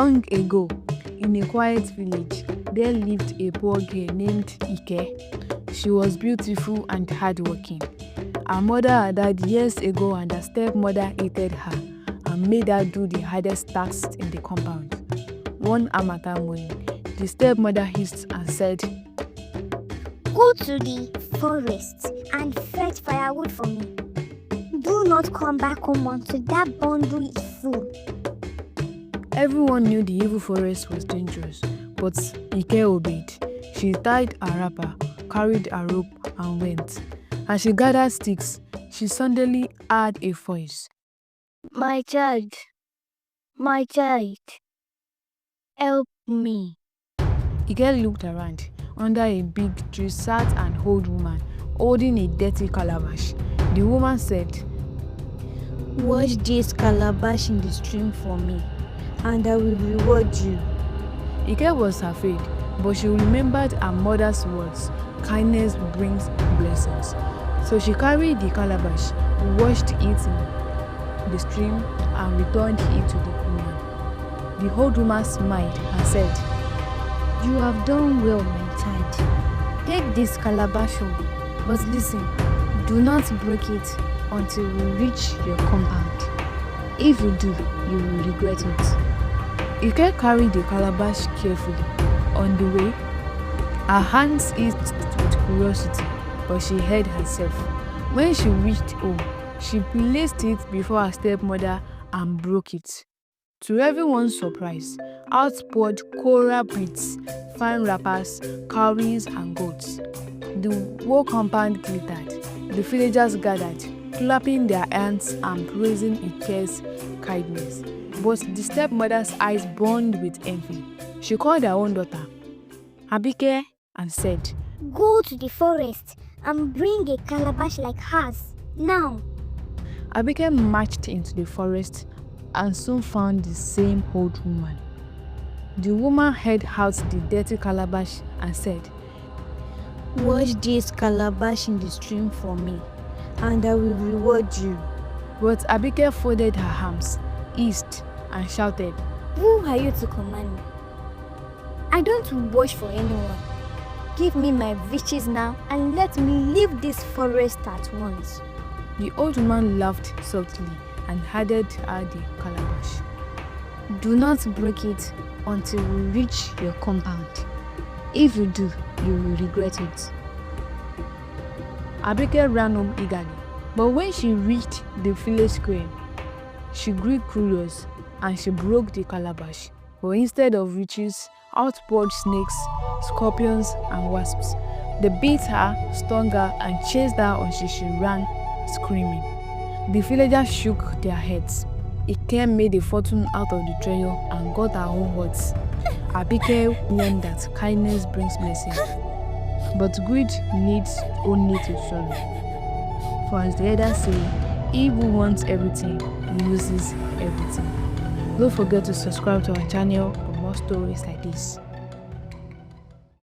Long ago, in a quiet village, there lived a poor girl named Ike. She was beautiful and hardworking. Her mother had died years ago and her stepmother hated her and made her do the hardest tasks in the compound. One harmattan morning, the stepmother hissed and said, "Go to the forest and fetch firewood for me. Do not come back home until that bundle is full." Everyone knew the evil forest was dangerous, but Ike obeyed. She tied a wrapper, carried a rope, and went. As she gathered sticks, she suddenly heard a voice. My child, help me." Ike looked around. Under a big tree sat an old woman holding a dirty calabash. The woman said, "Wash this calabash in the stream for me, and I will reward you." Ike was afraid, but she remembered her mother's words, kindness brings blessings. So she carried the calabash, washed it in the stream, and returned it to the woman. The old woman smiled and said, "You have done well, my child. Take this calabash home, but listen, do not break it until we reach your compound. If you do, you will regret it." Ike carried the calabash carefully. On the way, her hands itched with curiosity, but she held herself. When she reached home, she placed it before her stepmother and broke it. To everyone's surprise, out poured coral beads, fine wrappers, cowries, and goats. The whole compound glittered. The villagers gathered, clapping their hands and praising Ike's kindness. But the stepmother's eyes burned with envy. She called her own daughter, Abike, and said, "Go to the forest and bring a calabash like hers, now." Abike marched into the forest and soon found the same old woman. The woman held out the dirty calabash and said, "Wash this calabash in the stream for me, and I will reward you." But Abike folded her arms, hissed, and shouted, "Who are you to command me? I don't wash for anyone. Give me my riches now and let me leave this forest at once." The old woman laughed softly and handed her the calabash. "Do not break it until we reach your compound. If you do, you will regret it." Abike ran home eagerly, but when she reached the village square, she grew curious and she broke the calabash. But instead of riches, out poured snakes, scorpions, and wasps. They beat her, stung her, and chased her until she ran, screaming. The villagers shook their heads. Ike made a fortune out of the treasure and got her own words. Abike learned that kindness brings blessing, but greed needs only to swallow. For as the elders say, he who wants everything loses everything. Don't forget to subscribe to our channel for more stories like this.